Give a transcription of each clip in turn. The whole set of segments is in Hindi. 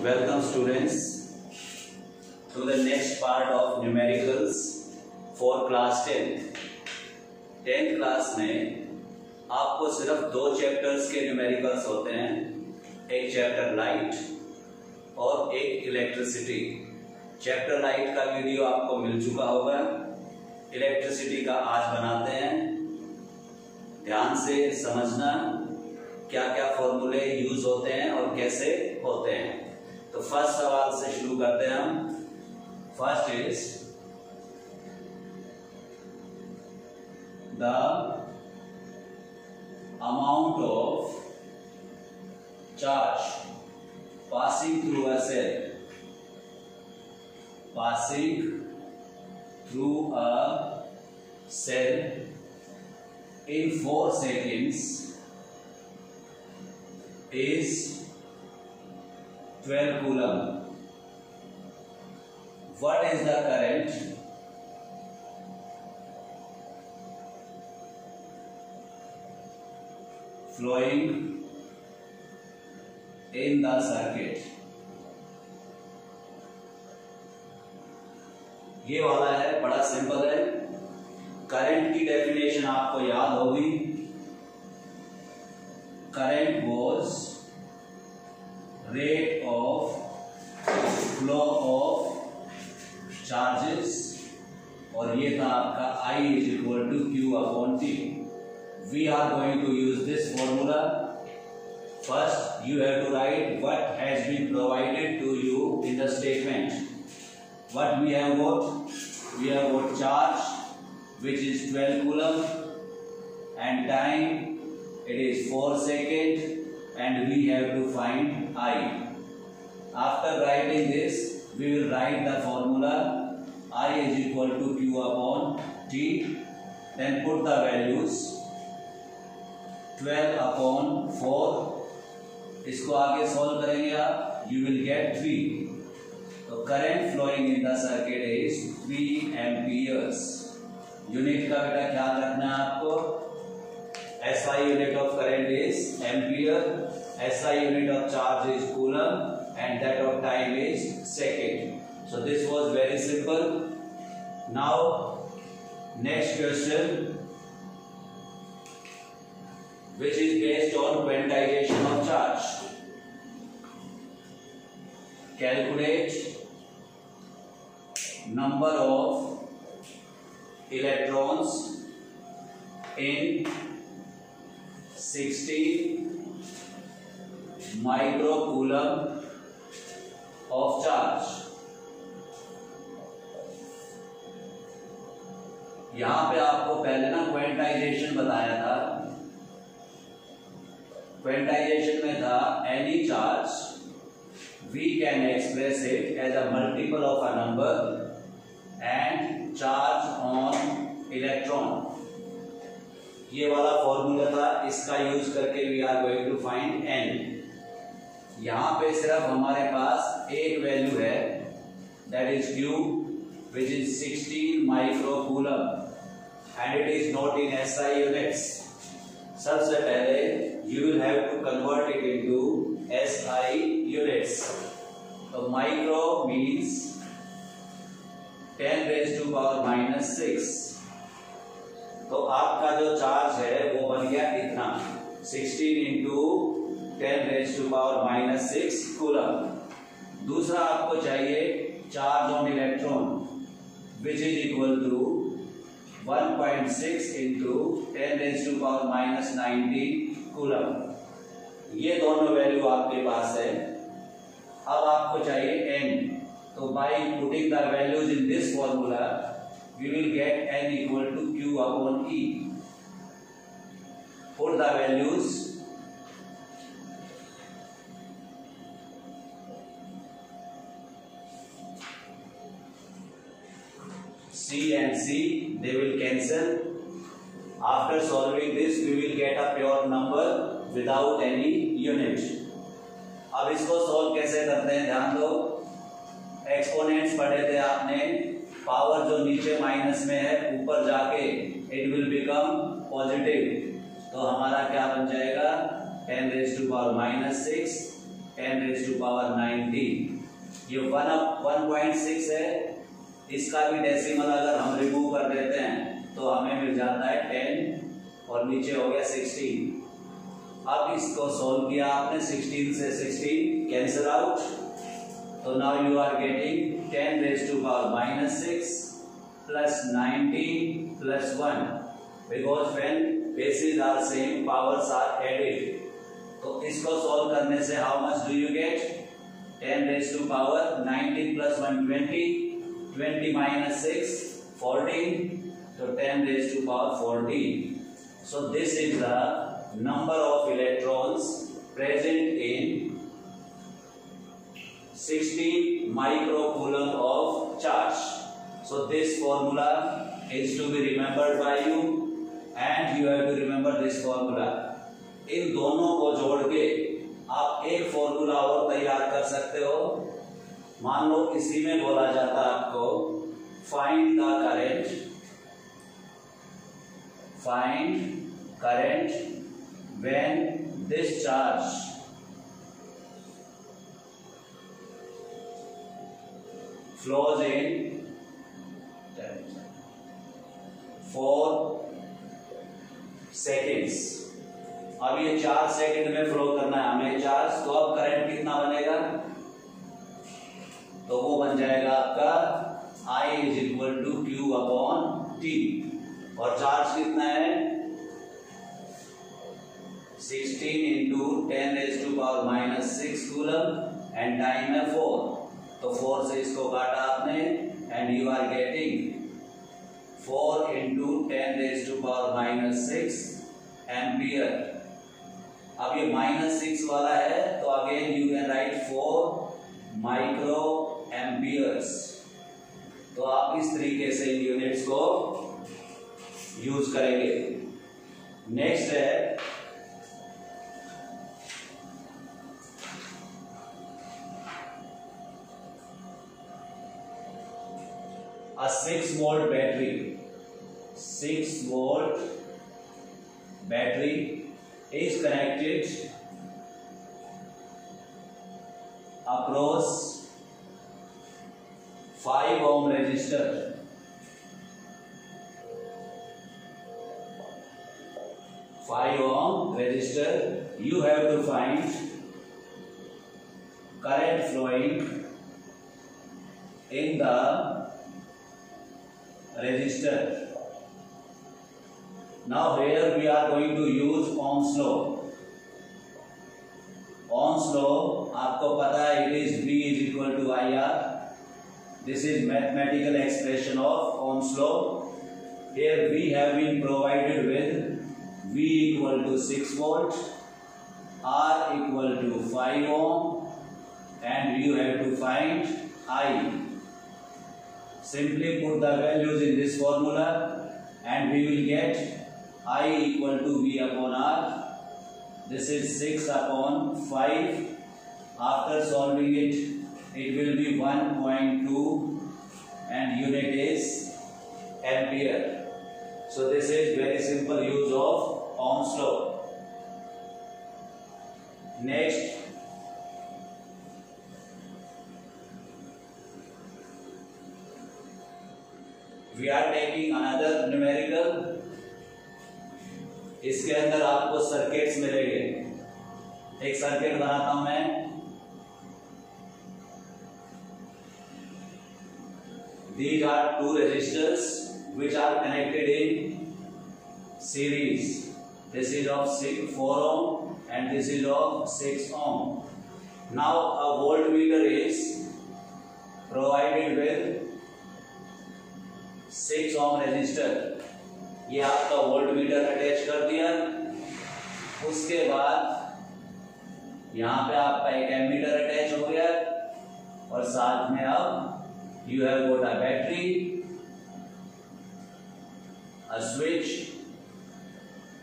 Welcome students to the next part of numericals for class 10. 10th class में आपको सिर्फ दो चैप्टर्स के न्यूमेरिकल्स होते हैं, एक चैप्टर लाइट और एक इलेक्ट्रिसिटी। चैप्टर लाइट का वीडियो आपको मिल चुका होगा, इलेक्ट्रिसिटी का आज बनाते हैं। ध्यान से समझना क्या क्या फॉर्मूले यूज होते हैं और कैसे होते हैं। तो फर्स्ट सवाल से शुरू करते हैं हम। First is the amount of charge passing through a cell, passing through a cell in 4 seconds is 12 coulomb. What is the current flowing in the circuit? ये वाला है, बड़ा सिंपल है। करंट की डेफिनेशन आपको याद होगी। Current was rate of flow of charges और ये था आपका I is equal to Q upon T। We are going to use this formula. First you have to write what has been provided to you in the statement. What we have got? We have got charge which is 12 coulomb and time it is 4 seconds and we have to find I. After writing this we will write the formula I is equal to Q upon T, then put the values 12 upon 4। इसको आगे सॉल्व करेंगे आप, you will get 3। तो current flowing in the circuit is 3 amperes. Unit का बेटा ख्याल रखना है आपको। SI unit of current is ampere, SI unit of charge is coulomb and that of time is second. So this was very simple. Now next question which is based on quantization of charge. Calculate number of electrons in 60 microcoulomb of charge। यहां पे आपको पहले ना क्वांटाइजेशन बताया था। क्वांटाइजेशन में था any charge we can express it as a multiple of a number and charge on electron। ये वाला फॉर्मूला था, इसका यूज करके we are going to find n। यहाँ पे सिर्फ हमारे पास एक वैल्यू है, that is Q which is 16 microcoulomb and it is not in SI units। सबसे पहले you will have to convert it into SI units। तो micro means 10 raised to power minus 6। तो आपका जो चार्ज है वो बन गया इतना, 16 into 10 raised to power minus 6 coulomb. दूसरा आपको चाहिए charge on electron which is equal to 1.6 into 10 raised to power minus 19 coulomb. ये दोनों वैल्यू आपके पास है। अब आपको चाहिए n। तो by putting the values in this formula we will get n equal to Q upon E। Put the values C and C, they will cancel। After solving this we will get a pure number without any unit। अब इसको सॉल्व कैसे करते हैं ध्यान दो। एक्सपोनेंट्स पढ़े थे आपने, पावर जो नीचे माइनस में है ऊपर जाके इट विल बिकम पॉजिटिव। तो हमारा क्या बन जाएगा 10 raised to power minus 6 10 raise to power 19। ये 1/6 है, इसका भी डेसिमल अगर हम रिमूव कर देते हैं तो हमें मिल जाता है 10 और नीचे हो गया 16। अब इसको सोल्व किया आपने, 16 से 16 कैंसिल आउट, तो now you are getting 10 raise to power -6 plus 19 plus 1, because when bases are same powers are added. तो इसको सोल्व करने से how much do you get, 10 raise to power 19 plus 1 20, 20 minus 6 14, so 10 raised to power 14. So this is the number of electrons present in 60 microcoulomb of charge. So this formula is to be remembered by you and you have to remember this formula. इन दोनों को जोड़ के आप एक फॉर्मूला और तैयार कर सकते हो। मान लो इसी में बोला जाता है आपको find current when this charge flows in 4 seconds. अब ये 4 सेकेंड में फ्लो करना है हमें चार्ज, तो अब करंट कितना बनेगा, तो वो बन जाएगा आपका I = Q/T, और चार्ज कितना है 16 × 10 raised to power -6 coulomb and time है 4, तो 4 से इसको काटा आपने and you are getting 4 × 10 raised to power -6 ampere. अब ये -6 वाला है तो again you can write 4 micro amperes. तो आप इस तरीके से इन यूनिट्स को यूज करेंगे। नेक्स्ट है a 6 volt battery. 6 volt battery is connected across 5 ohm resistor. 5 ohm resistor. You have to find current flowing in the resistor. Now here we are going to use Ohm's law. Ohm's law आपको पता है it is V = IR. This is mathematical expression of Ohm's law. Here we have been provided with V = 6 volt, R = 5 ohm and you have to find I. Simply put the values in this formula and we will get I = V/R. This is 6/5. After solving it, it will be 1.2 and unit is ampere. So this is very simple use of Ohm's law. Next, we are taking another numerical. इसके अंदर आपको सर्किट्स मिलेंगे। एक सर्किट बनाता हूं मैं। These are 2 resistors which are connected in series. This is of 4 ohm and this is of 6 ohm. Now a voltmeter is provided with 6 ohm resistor. ये आपका वोल्टमीटर अटैच कर दिया। उसके बाद यहाँ पे आपका एक एमीटर अटैच हो गया और साथ में अब you have got a battery, a switch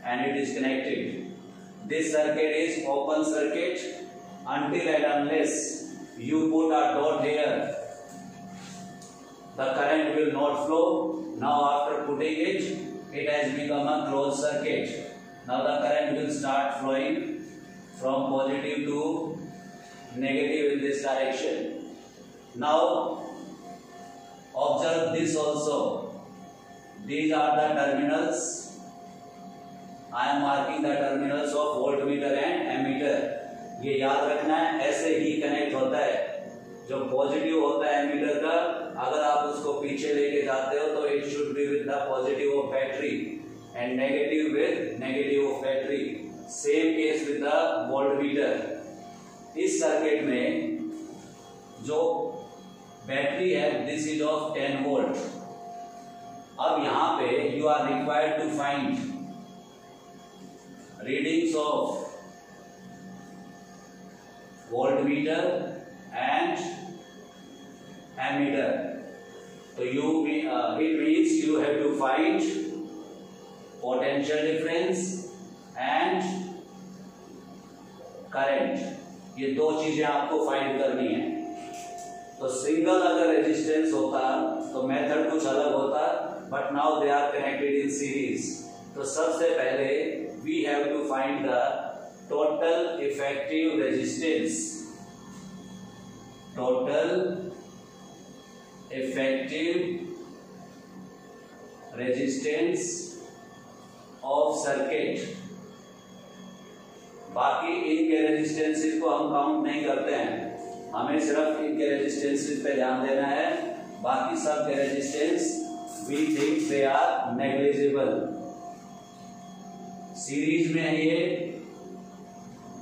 and it is connected. This circuit is open circuit until and unless you put a dot here, the current will not flow. Now after putting it, it has become a closed circuit. Now the current will start flowing from positive to negative in this direction. Now observe this also. These are the terminals. I am marking the terminals of voltmeter and ammeter. ये याद रखना है, ऐसे ही कनेक्ट होता है. जो पॉजिटिव होता है एमीटर का, अगर आप उसको पीछे लेके जाते हो तो it should be with the positive of battery and negative with negative of battery. Same case with the voltmeter. इस सर्किट में जो बैटरी है दिस इज ऑफ 10 वोल्ट. अब यहां पे you are required to find readings of voltmeter and ammeter. So it means you have to find potential difference and current. ये दो चीजें आपको फाइंड करनी है. तो सिंगल अगर रेजिस्टेंस होता तो मेथड कुछ अलग होता, but now they are connected in series. तो सबसे पहले we have to find the total effective resistance. Total effective resistance of circuit. बाकी इनके रेजिस्टेंसेस को हम काउंट नहीं करते हैं, हमें सिर्फ इनके रेजिस्टेंसेस पे ध्यान देना है. बाकी सब के resistance we think they are negligible. Series में है ये,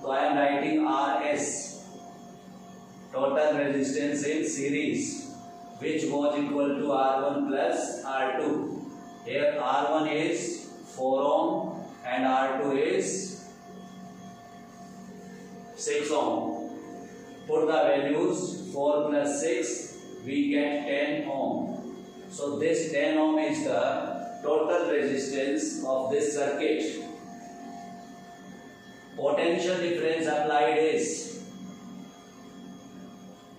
तो I am writing RS, total resistance in series, which was equal to R1 plus R2. Here R1 is 4 ohm and R2 is 6 ohm. Put the values 4 plus 6, we get 10 ohm. So this 10 ohm is the total resistance of this circuit. Potential difference applied is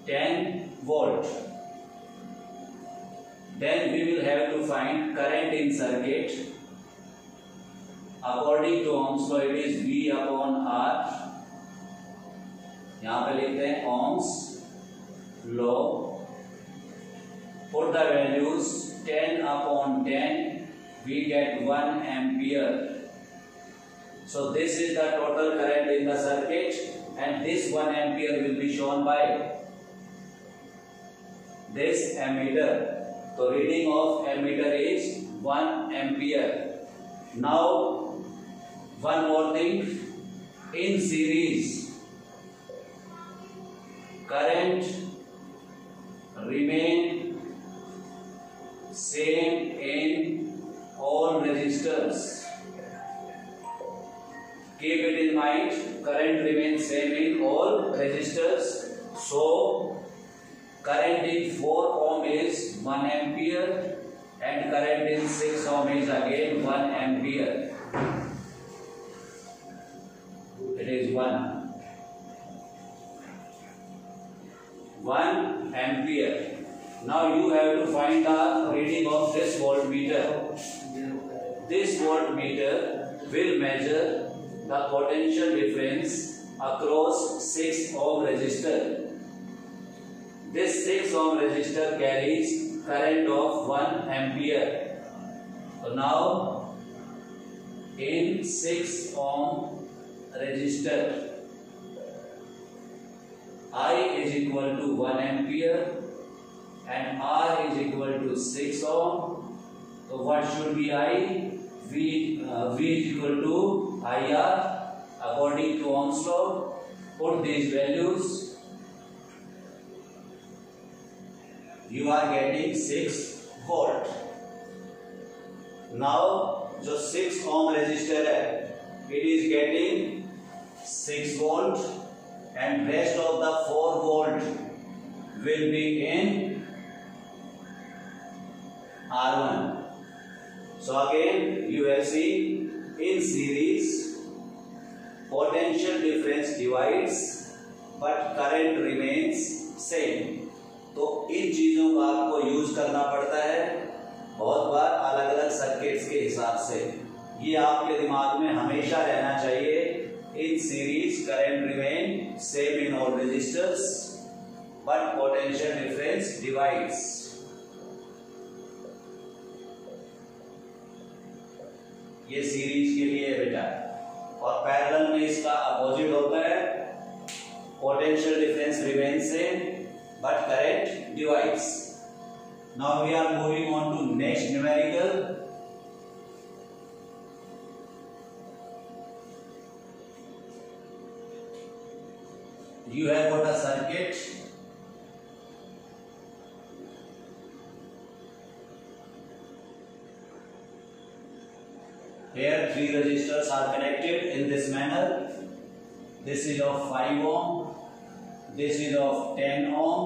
10 volt. Then we will have to find current in circuit. According to Ohm's law, it is V upon R. यहाँ पे लिखते हैं Ohm's law. Put the values 10 upon 10, we get 1 ampere. So this is the total current in the circuit, and this 1 ampere will be shown by this ammeter. So reading of ammeter is 1 ampere. Now one more thing, in series current remain same in all resistors. Keep it in mind, current remains same in all resistors. So current in 4 ohm is 1 ampere and current in 6 ohm is again 1 ampere. It is 1 ampere. Now you have to find the reading of this voltmeter. This voltmeter will measure the potential difference across 6 ohm resistor. This 6 ohm resistor carries current of 1 ampere. So now in 6 ohm resistor, I is equal to 1 ampere and R is equal to 6 ohm. So what should be I? V is equal to IR according to Ohm's law. Put these values. You are getting 6 volt. Now जो 6 ohm resistor है, it is getting 6 volt and rest of the 4 volt will be in R1. So again you have seen in series potential difference divides but current remains same. तो इन चीजों का आपको यूज करना पड़ता है बहुत बार अलग अलग सर्किट्स के हिसाब से. ये आपके दिमाग में हमेशा रहना चाहिए. in series current remain same in all resistors but potential difference divides. ये सीरीज के लिए है बेटा, और पैरेलल में इसका अपोजिट होता है, potential difference remain same but current divides. Now we are moving on to next numerical. You have got a circuit. Here 3 resistors are connected in this manner. This is of 5 ohm, this is of 10 ohm,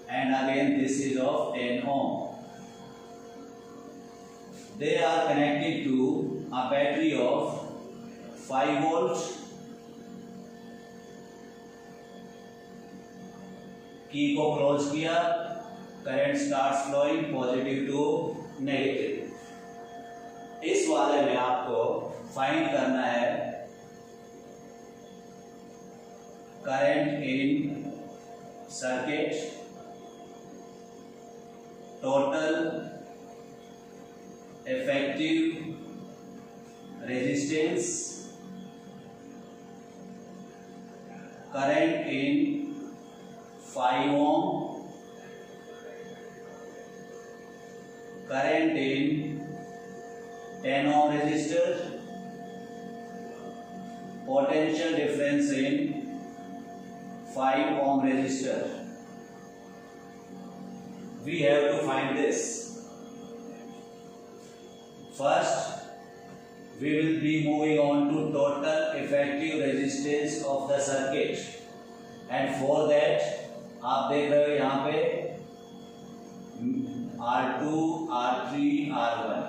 and again this is of 10 ohm. They are connected to a battery of 5 volt. की को क्लोज किया, current start flowing positive to negative. इस वाले में आपको फाइंड करना है current in circuit, total effective resistance, current in 5 ohm, current in 10 ohm resistor, potential difference in 5 ohm resistor. We have to find this. First, we will be moving on to total effective resistance of the circuit, and for that आप देख रहे हो यहाँ पे R2, R3, R1,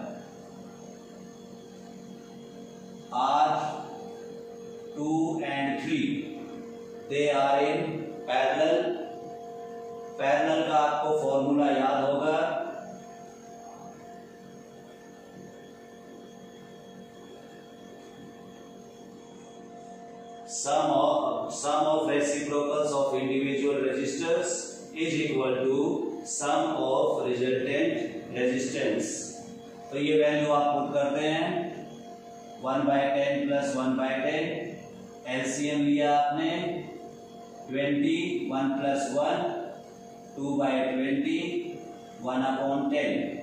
R2 and 3 they are in parallel. Parallel का आपको फॉर्मूला याद होगा, sum of reciprocals of individual resistors is equal to sum of resultant resistance. तो ये वैल्यू आप पुट करते हैं 1/10 प्लस 1/10, एलसीएम लिया आपने 20, 1 प्लस 1 2/20, 1/10.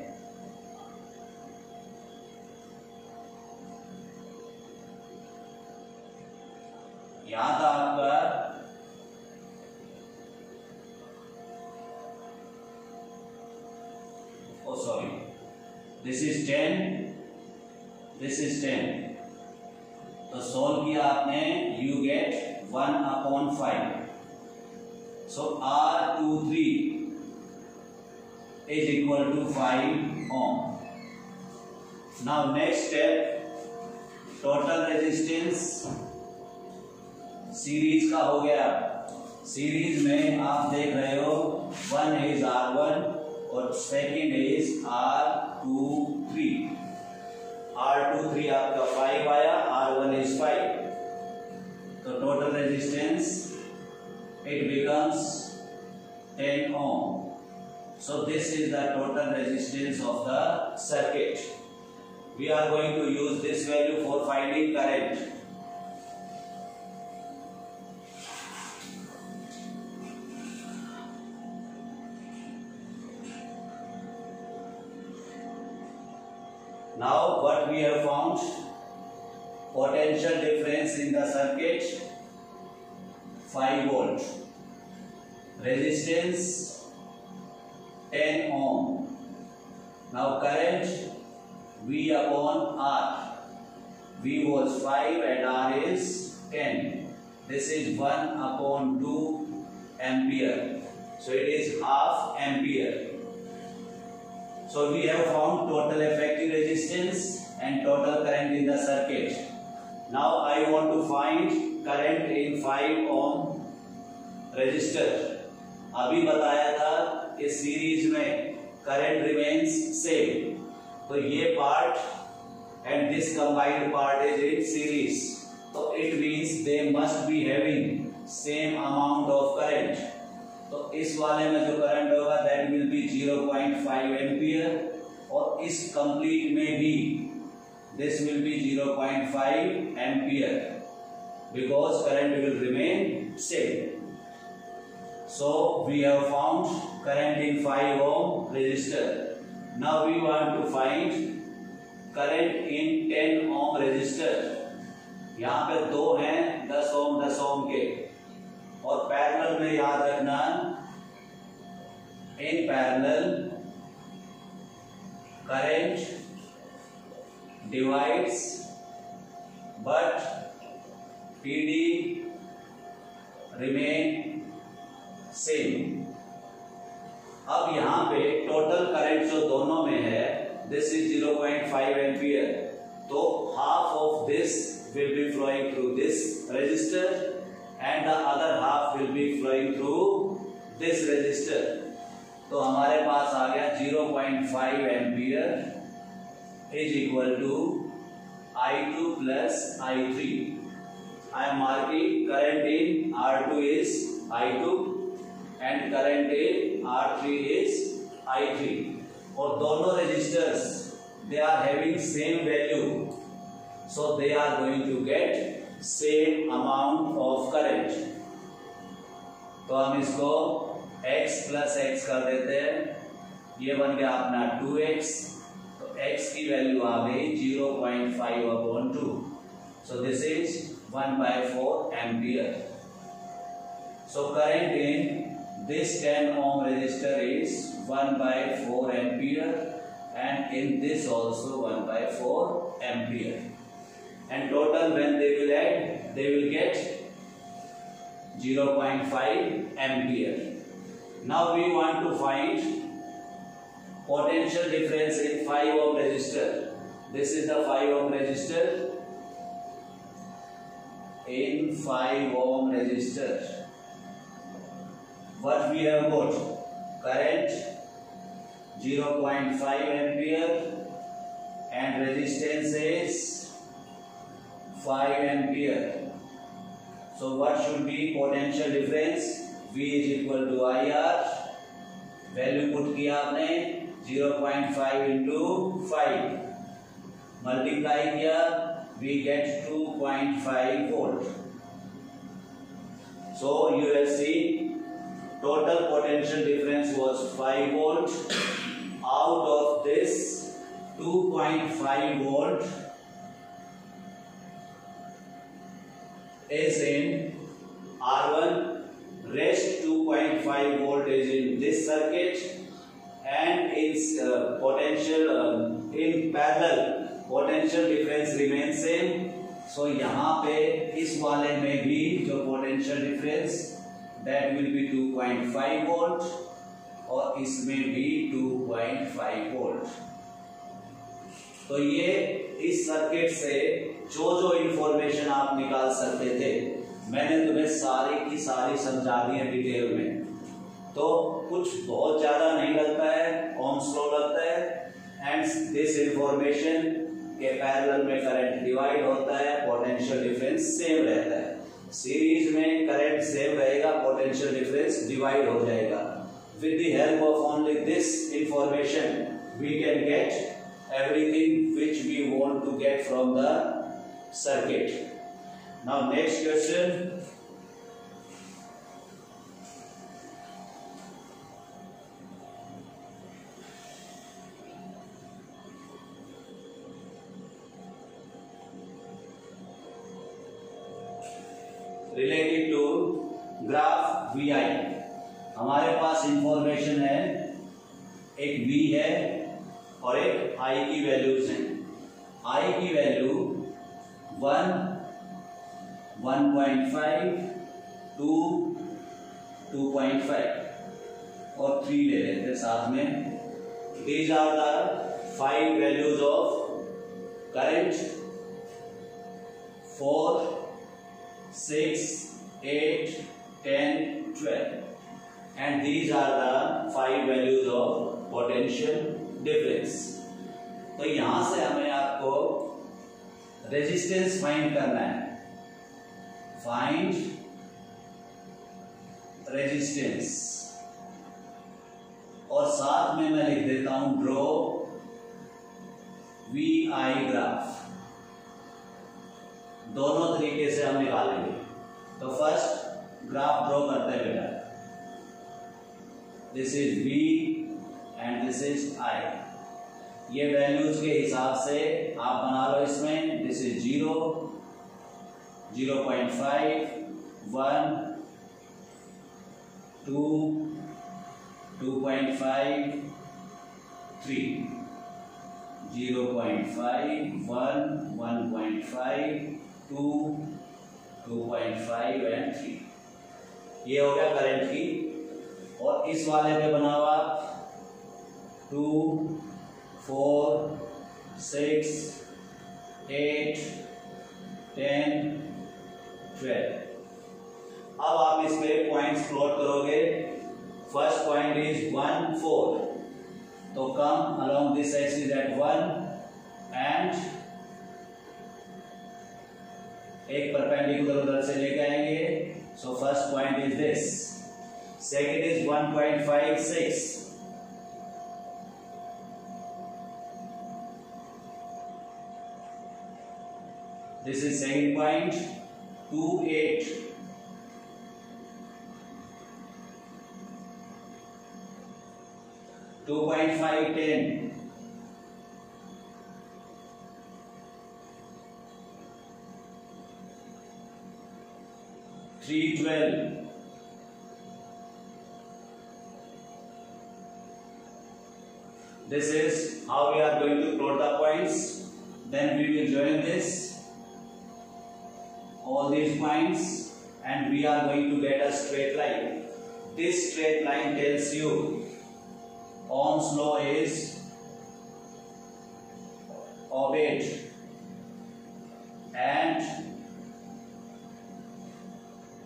यहां था आपका दिस इज 10, दिस इज 10. तो सॉल्व किया आपने, you get 1/5. So R23 is equal to 5 ohm. Now next step, total resistance series का हो गया. सीरीज में आप देख रहे हो 1 is R1 और सेकेंड इज R23. R23 आपका 5 आया, R1 is 5. तो total resistance it becomes 10 ohm. So this is the total resistance of the circuit. We are going to use this value for finding current. Now what we have found, potential difference in the circuit 5 volt, resistance 10 ohm. Now current V upon R, V was 5 and R is 10. This is 1/2 ampere, so it is half ampere. So we have found total effective resistance and total current in the circuit. Now I want to find current in 5 ohm resistor. अभी बताया था कि सीरीज में करंट रिमेन्स सेम, तो ये part and this combined part is in series. तो it means they must be having same amount of current. तो इस वाले में जो करंट होगा दैट विल बी 0.5 एम्पियर, और इस कंप्लीट में भी this will B 0.5 ampere because current will remain same. So we have found current in 5 ohm resistor. Now we want to find current in 10 ohm resistor. यहाँ पे दो हैं 10 ohm के, और पैरेलल में याद रखना in parallel current divides but TD remain same. अब यहाँ पे टोटल करंट जो दोनों में है दिस इज 0.5 एम्पियर, तो half of this will be flowing through this resistor and the other half will be flowing through this resistor. तो हमारे पास आ गया 0.5 ampere is equal to I2 plus I3. I am marking current in R2 is I2 and current in R3 is I3. और दोनों resistors they are having same value, so they are going to get same amount of current. तो हम इसको x plus x कर देते हैं, ये बन गया अपना 2x, तो x की वैल्यू आ गई 0.5/2, so this is 1/4 ampere. So current in this 10 ohm resistor is 1/4 ampere, and in this also 1/4 ampere. And total when they will add, they will get 0.5 ampere. Now we want to find potential difference in 5 ohm resistor. This is the 5 ohm resistor. In 5 ohm resistor, what we have got? Current 0.5 ampere and resistance is 5 ampere. So what should be potential difference? V is equal to IR. Value put किया आपने 0.5 into 5 मल्टीप्लाई किया, we get 2.5 volt. So you have seen total potential difference was 5 volt. Out of this 2.5 volt is in R1, rest 2.5 volt is in this circuit, and its potential in parallel potential difference remains same. So यहाँ पे इस वाले में भी जो potential difference that will be 2.5 volt, और इसमें भी 2.5 volt. तो ये इस सर्किट से जो जो इंफॉर्मेशन आप निकाल सकते थे मैंने तुम्हें सारी की सारी समझा दी है डिटेल में। तो कुछ बहुत ज्यादा नहीं लगता है, ओम्स लॉ लगता है, एंड दिस इंफॉर्मेशन के पैरेलल में करंट डिवाइड होता है, पोटेंशियल डिफरेंस सेम रहता है। सीरीज में करंट सेम रहेगा, पोटेंशियल डिफरेंस डिवाइड हो जाएगा। With the help of only this information we can get everything which we want to get from the circuit. Now next question. Related to graph VI, हमारे पास इंफॉर्मेशन है, एक V है और एक I की वैल्यूज हैं। I की वैल्यू 1, 1.5, 2, 2.5 और 3 ले लेते हैं साथ में। These are the 5 values of current: 4, 6, 8, 10, 12, and these are the 5 values of potential difference. तो यहां से हमें आपको रेजिस्टेंस फाइंड करना है। फाइंड रेजिस्टेंस, और साथ में मैं लिख देता हूं ड्रॉ VI ग्राफ। दोनों तरीके से हम निकालेंगे। तो फर्स्ट ग्राफ ड्रॉ करते हैं बेटा। This is V and this is I। ये वैल्यूज के हिसाब से आप बना लो इसमें। This is 0, 0.5, 1, 2, 2.5, 3, 0.5, 1, 1.5, 2, 2.5 and 3। ये हो गया करंट की। और इस वाले पे बना हुआ 2, 4, 6, 8, 10, 12। अब आप इस पे पॉइंट्स प्लॉट करोगे। फर्स्ट पॉइंट इज 1, 4, तो कम along this axis at 1 and एक परपेंडिकुलर उधर से लेके आएंगे। So first point is this. Second is 1.56, this is second point, 2.8, .5, 10, 3.12, this is how we are going to plot the points. Then we will join this, all these points, and we are going to get a straight line. This straight line tells you Ohm's law is obeyed and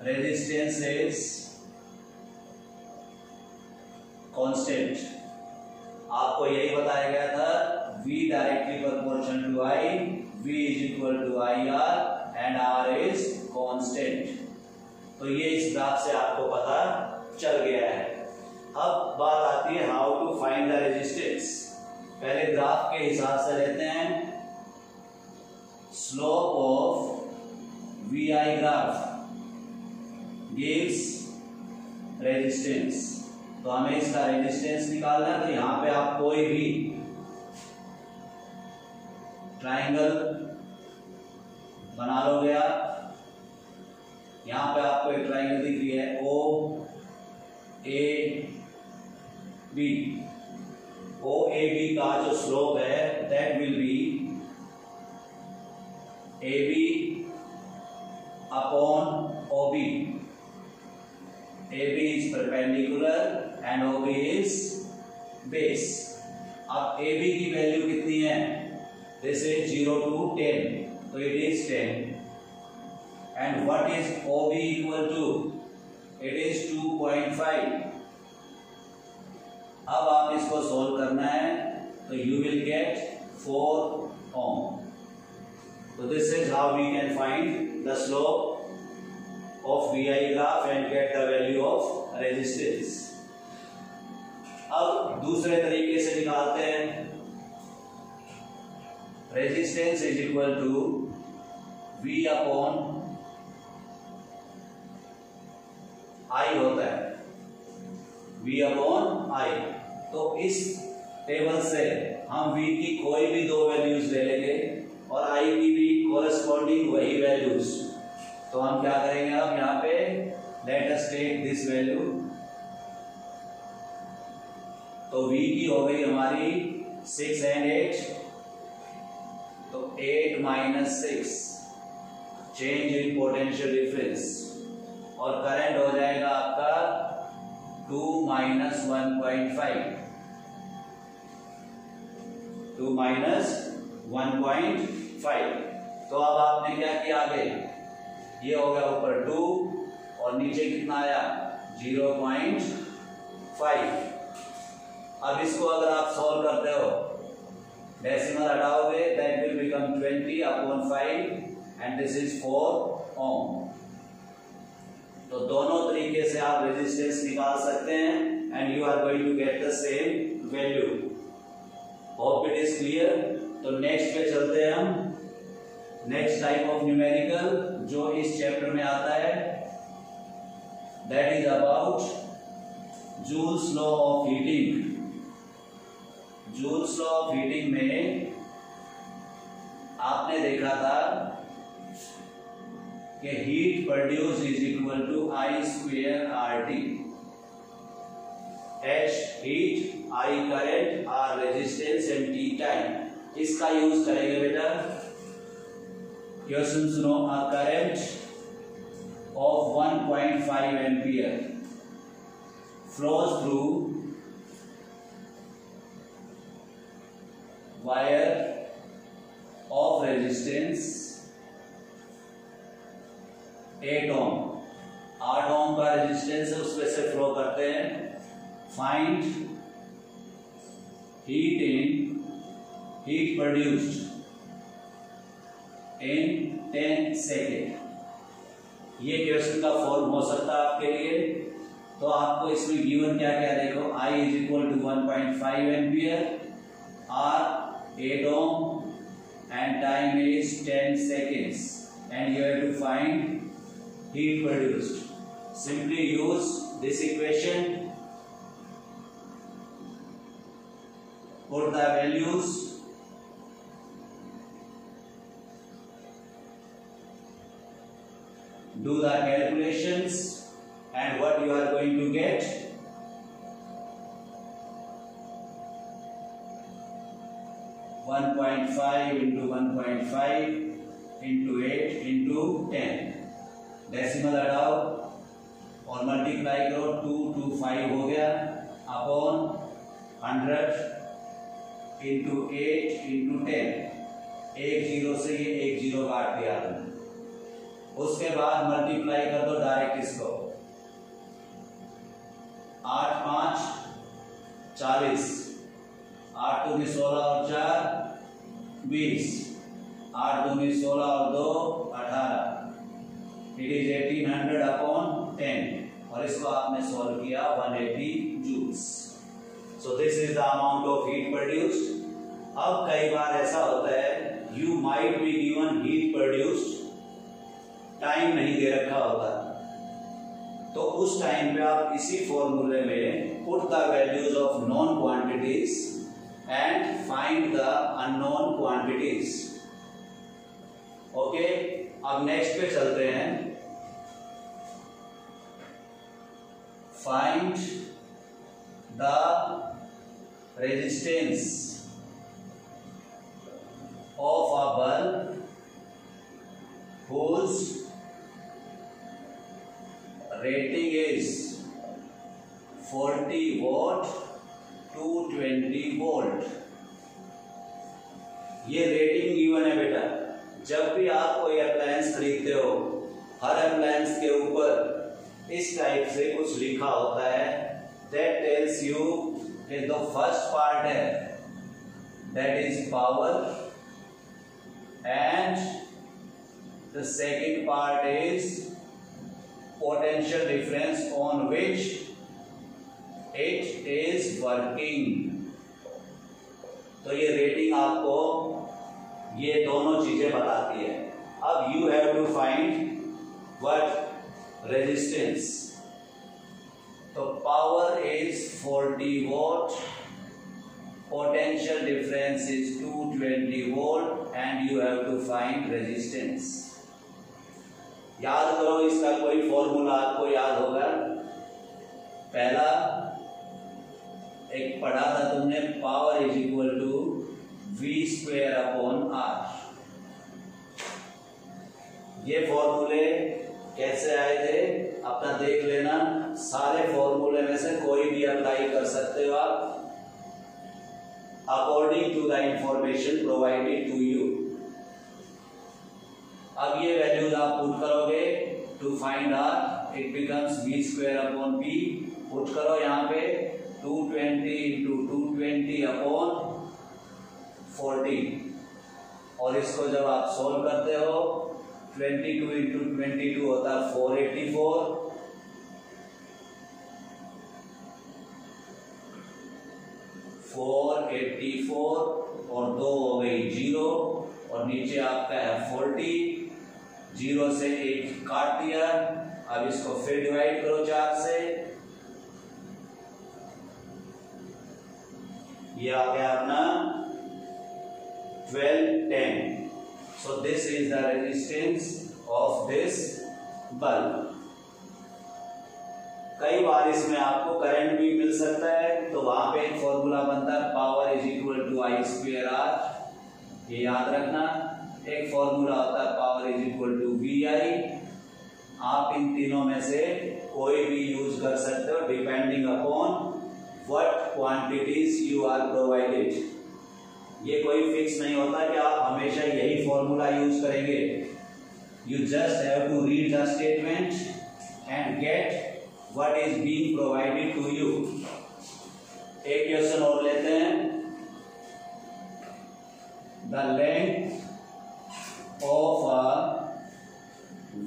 resistance is constant. आपको यही बताया गया था, V directly proportional to I, V is equal to IR and R is constant. तो ये इस ग्राफ से आपको पता चल गया है। अब बात आती है how to find the resistance. पहले ग्राफ के हिसाब से लेते हैं। Slope of VI graph gives resistance. तो हमें इसका रेजिस्टेंस निकालना है। तो यहां पे आप कोई भी ट्राइंगल बना लोगे आप। यहां पे आपको एक ट्राइंगल दिख रही है OAB। OAB का जो स्लोप है that will be AB upon OB। AB is perpendicular and OB is base। अब AB की वैल्यू कितनी है? This is 0 to 10, so it is 10। And what is OB equal to? It is 2.5। अब आप इसको सोल्व करना है तो you will get 4 ohm। So this is how we can find the slope of VI graph and get the value of resistance। अब दूसरे तरीके से निकालते हैं। Resistance is equal to V upon I होता है, V अपॉन I। तो इस टेबल से हम V की कोई भी दो वैल्यूज ले लेंगे और I की भी कोरस्पॉन्डिंग वही वैल्यूज। तो हम क्या करेंगे, अब यहाँ पे let us take this value. तो V की हो गई हमारी 6 and 8, तो 8 minus 6 change in potential difference, और करंट हो जाएगा आपका 2 minus 1.5, 2 minus 1.5। तो अब आपने क्या किया, आगे ये हो गया ऊपर 2 और नीचे कितना आया 0.5। अब इसको अगर आप सॉल्व करते हो, डेसिमल हटाओगे, that will become 20 upon 5 and this is 4 ohm. तो दोनों तरीके से आप रेजिस्टेंस निकाल सकते हैं and you are going to get the same value. Hope it is clear. तो नेक्स्ट पे चलते हैं हम। नेक्स्ट टाइप ऑफ न्यूमेरिकल जो इस चैप्टर में आता है that is about Joule's law of heating. Joule's law of heating में आपने देखा था कि heat produce is equal to I square R T. H heat, I current, R resistance and T time. इसका यूज करेंगे बेटा। क्वेश्चन सुनो। A current of 1.5 ampere flows through wire of resistance 8 ohm. 8 ohm का रेजिस्टेंस है, उसमें से फ्लो करते हैं। Find heat produced in 10 second. ये क्वेश्चन का फॉर्म हो सकता है आपके लिए। तो आपको इसमें गिवन क्या क्या देखो। I is equal to 1.5 ampere, R 8 ohm and time is 10 seconds and you have to find heat produced. Simply use this equation. Put the values. Do the calculations and what you are going to get. 1.5 into 1.5 into 8 into 10. Decimal हटाओ और मल्टीप्लाई करो। 2 2 5 हो गया अपॉन 100 इंटू 8 इंटू 10। एक जीरो से ये एक जीरो काट दिया आपने। उसके बाद मल्टीप्लाई कर दो डायरेक्ट इसको। 8 5 40, 8 दूनी 16 और 4 20, 8 दूनी 16 और 2 18। इट इज 1800 अपॉन 10 और इसको आपने सॉल्व किया 180 joules. So this is the amount of heat produced. अब कई बार ऐसा होता है you might be given heat produced, time नहीं दे रखा होता, तो उस टाइम पे आप इसी फॉर्मूले में put the values of known quantities and find the unknown quantities. Okay, अब नेक्स्ट पे चलते हैं। Find the resistance of a bulb whose rating is 40 watt to 20 volt। ये रेटिंग गिवन है बेटा। जब भी आप कोई अप्लायंस खरीदते हो, हर अप्लायंस के ऊपर इस टाइप से कुछ लिखा होता है। That tells you कि the first part है that is power and the second part is potential difference on which it is working। तो ये रेटिंग आपको ये दोनों चीजें बताती है। अब you have to find what resistance। तो power is 40 volt, potential difference is 220 volt and you have to find resistance. याद करो, इसका कोई फॉर्मूला आपको याद होगा। पहला एक पढ़ा था तुमने, power is equal to V square upon R. ये फॉर्मूले कैसे आए थे अपना देख लेना। सारे फॉर्मूले में से कोई भी अप्लाई कर सकते हो आप according to the information provided to you. अब ये वैल्यूज आप पुट करोगे to find R, it becomes V square upon P. Put करो यहाँ पे 220 इंटू 220 अपॉन 40 और इसको जब आप सोल्व करते हो 22 इंटू 22 होता है 484 484 और 2 हो गई 0 और नीचे आपका है 40, 0 से 8 काट दिया। अब इसको फिर डिवाइड करो 4 से, ये आ गया अपना 1210। So this is the resistance of this bulb. कई बार इसमें आपको करंट भी मिल सकता है, तो वहां पे एक फॉर्मूला बनता है power is equal to I square R, ये याद रखना। एक फॉर्मूला होता है power is equal to V I. आप इन तीनों में से कोई भी यूज कर सकते हो depending upon what quantities you are provided. ये कोई फिक्स नहीं होता कि आप हमेशा यही फॉर्मूला यूज करेंगे। You just have to read the statement and get what is being provided to you। एक क्वेश्चन और लेते हैं। The length of a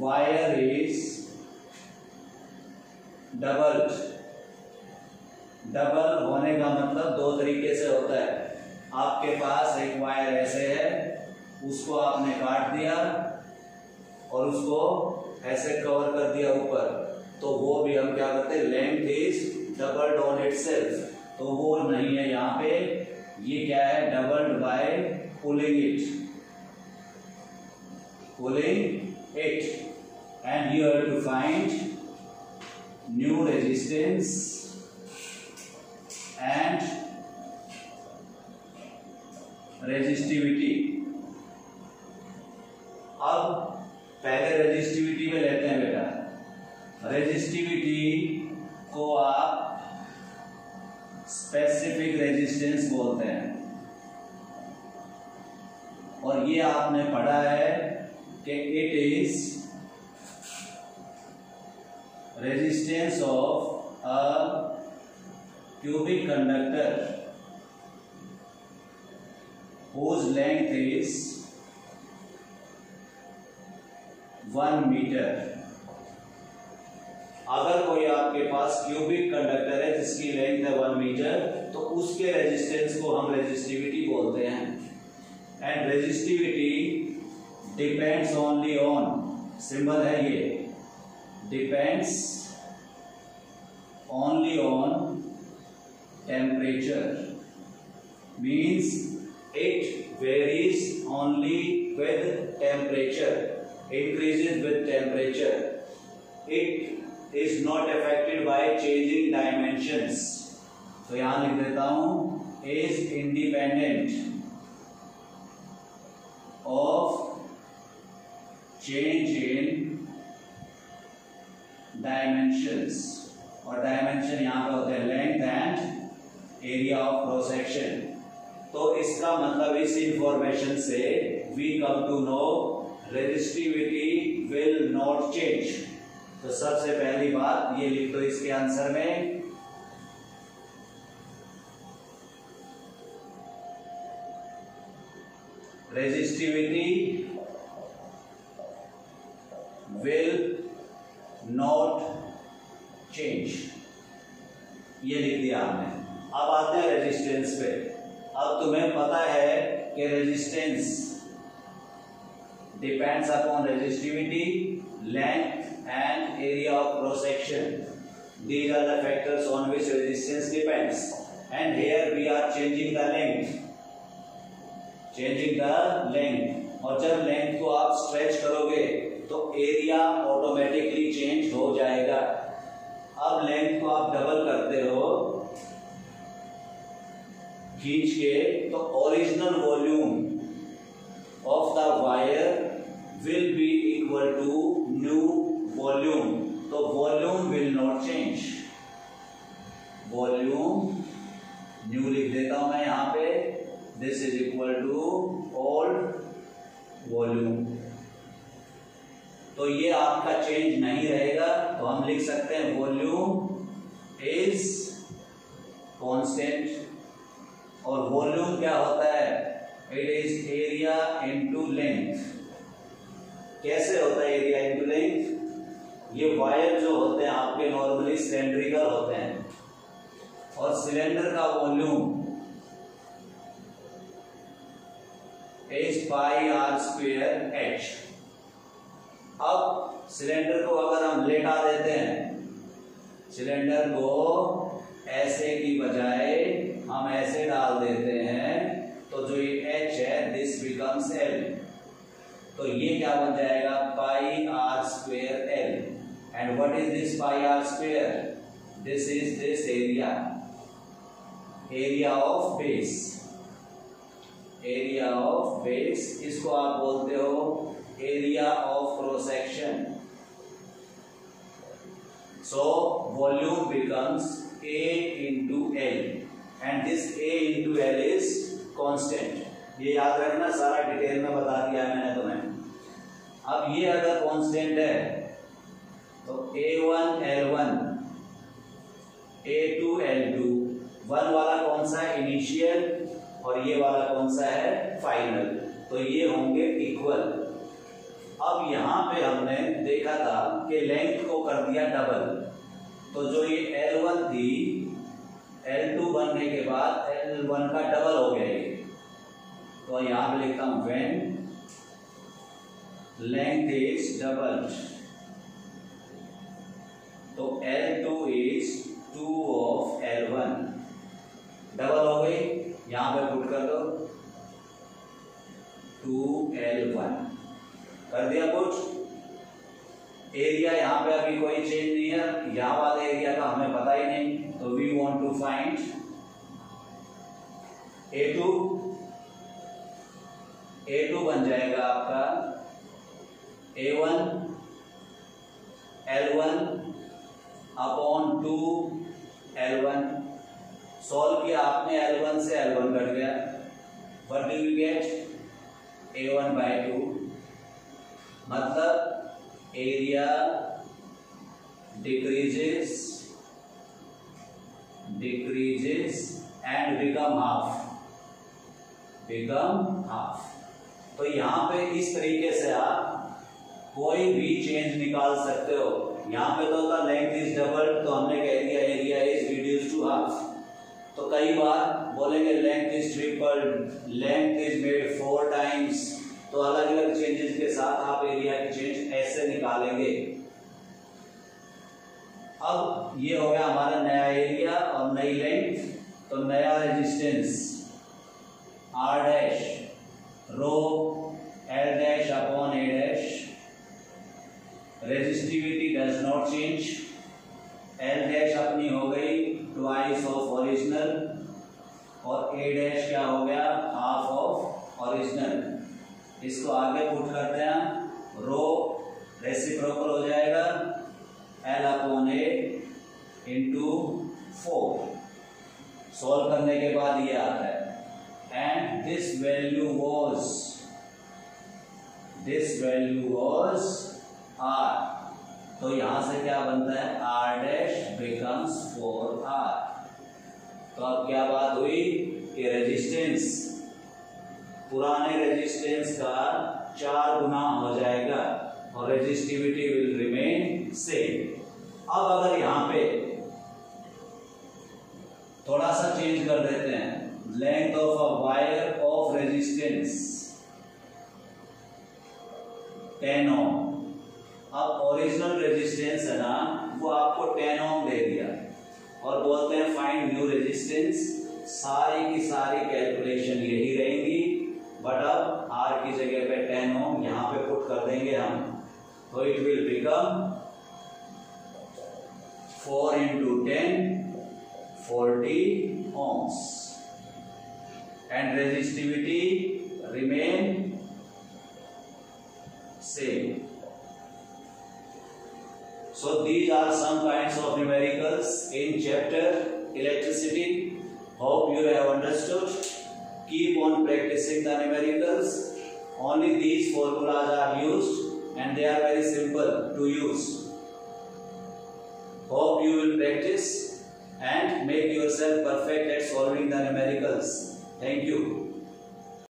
wire is doubled। Double होने का मतलब दो तरीके से होता है। आपके पास एक वायर ऐसे है, उसको आपने काट दिया और उसको ऐसे कवर कर दिया ऊपर, तो वो भी हम क्या करते हैं, length is doubled on itself. तो वो नहीं है यहाँ पे, ये क्या है, doubled by pulling it and you have to find new resistance and resistivity. अब पहले रेजिस्टिविटी में लेते हैं बेटा। रेजिस्टिविटी को आप स्पेसिफिक रेजिस्टेंस बोलते हैं, और ये आपने पढ़ा है कि it is resistance of a cubic conductor whose length is 1 metre. अगर कोई आपके पास क्यूबिक कंडक्टर है जिसकी लेंथ है 1 मीटर, तो उसके रेजिस्टेंस को हम रेजिस्टिविटी बोलते हैं। And resistivity depends only on, symbol है ये, depends only on temperature, means it varies only with temperature, increases with temperature. It is not affected by changing dimensions. तो यहां लिख देता हूं, is independent of change in dimensions, और डायमेंशन यहां पे होते हैं length and area of cross section. तो इसका मतलब इस इंफॉर्मेशन से we come to know resistivity will not change. तो सबसे पहली बात ये लिख दो इसके आंसर में, रेजिस्टिविटी विल नॉट चेंज, ये लिख दिया आपने। अब आते हैं रेजिस्टेंस पे। अब तुम्हें पता है कि resistance depends upon resistivity, length and area of cross section. These are the factors on which resistance depends. And here we are changing the length. और जब लेंथ को आप स्ट्रेच करोगे तो एरिया ऑटोमेटिकली चेंज हो जाएगा। अब लेंथ को आप डबल करते हो खींच के, तो original volume of the wire will be equal to new volume. तो volume will not change, volume new लिख देता हूं मैं यहां पे, this is equal to old volume. तो ये आपका चेंज नहीं रहेगा, तो हम लिख सकते हैं वॉल्यूम इज कांस्टेंट। और वॉल्यूम क्या होता है, it is area into length. कैसे होता है एरिया इनटू लेंथ? ये वायर जो होते हैं आपके नॉर्मली सिलेंड्रिकल होते हैं, और सिलेंडर का volume pi are square h. अब सिलेंडर को अगर हम लेटा देते हैं, सिलेंडर को ऐसे की बजाय हम ऐसे डाल देते हैं, तो जो ये एच है दिस बिकम्स एल। तो ये क्या बन जाएगा, pi are square L. And what is this pi are square? This is this area of base. Area of base, इसको आप बोलते हो area of cross section. So volume becomes A into L and this A into L is constant। ये याद रखना, सारा डिटेल में बता दिया है मैंने तुम्हें। अब ये अगर कांस्टेंट है तो A1 L1, A2 L2, 1 वाला कौन सा है, इनिशियल, और ये वाला कौन सा है, फाइनल। तो ये होंगे इक्वल। अब यहाँ पे हमने देखा था कि लेंथ को कर दिया डबल, तो जो ये L1 थी L2 बनने के बाद L1 का डबल हो गया ये। तो यहाँ पे लिखता हूं व्हेन लेंथ इज डबल, तो L2 is 2 of L1, double हो गई, यहां पे पुट कर दो 2L1, कर दिया पुट। एरिया यहाँ पे अभी कोई चेंज नहीं है, यहाँ वाले एरिया का हमें पता ही नहीं, तो we want to find A2। A2 बन जाएगा आपका A1 L1 upon 2L1। Solve किया आपने, L1 से L1 कट गया, what do you gate, A1 by 2। मतलब area decreases and become half। तो यहाँ पे इस तरीके से आप कोई भी चेंज निकाल सकते हो। यहाँ पे तो था लेंथ इज डबल, तो हमने कह दिया area is reduce to half. तो कई बार बोलेंगे length is triple, length is made 4 times, तो अलग अलग चेंजेस के साथ आप एरिया की चेंज ऐसे निकालेंगे। अब ये हो गया हमारा नया एरिया और नई लेंथ, तो नया resistance R dash rho L dash upon A dash. Resistivity does not change, L dash अपनी हो गई ट्वाइस ऑफ ओरिजिनल, और A डैश क्या हो गया, हाफ ऑफ ओरिजिनल। इसको आगे पुट करते हैं, रो रेसिप्रोकल हो जाएगा L upon A into 4। Solve करने के बाद ये आता है, and this value was R। तो यहां से क्या बनता है, R डैश बिकम्स 4R। तो अब क्या बात हुई कि रेजिस्टेंस पुराने रेजिस्टेंस का 4 गुना हो जाएगा और रेजिस्टिविटी विल रिमेन सेम। अब अगर यहां पे थोड़ा सा चेंज कर देते हैं, length of a wire of resistance 10 ओम। अब ओरिजिनल रेजिस्टेंस है ना, वो आपको 10 ओम दे दिया और बोलते हैं फाइंड न्यू रेजिस्टेंस। सारी की सारी कैलकुलेशन यही रहेंगी, बट अब R की जगह पे 10 ओम यहां पे पुट कर देंगे हम, तो it will become 4 into 10 40 ohms and resistivity remain same. So these are some kinds of numericals in chapter electricity. Hope you have understood. Keep on practicing the numericals. Only these formulas are used and they are very simple to use. Hope you will practice and make yourself perfect at solving the numericals. Thank you.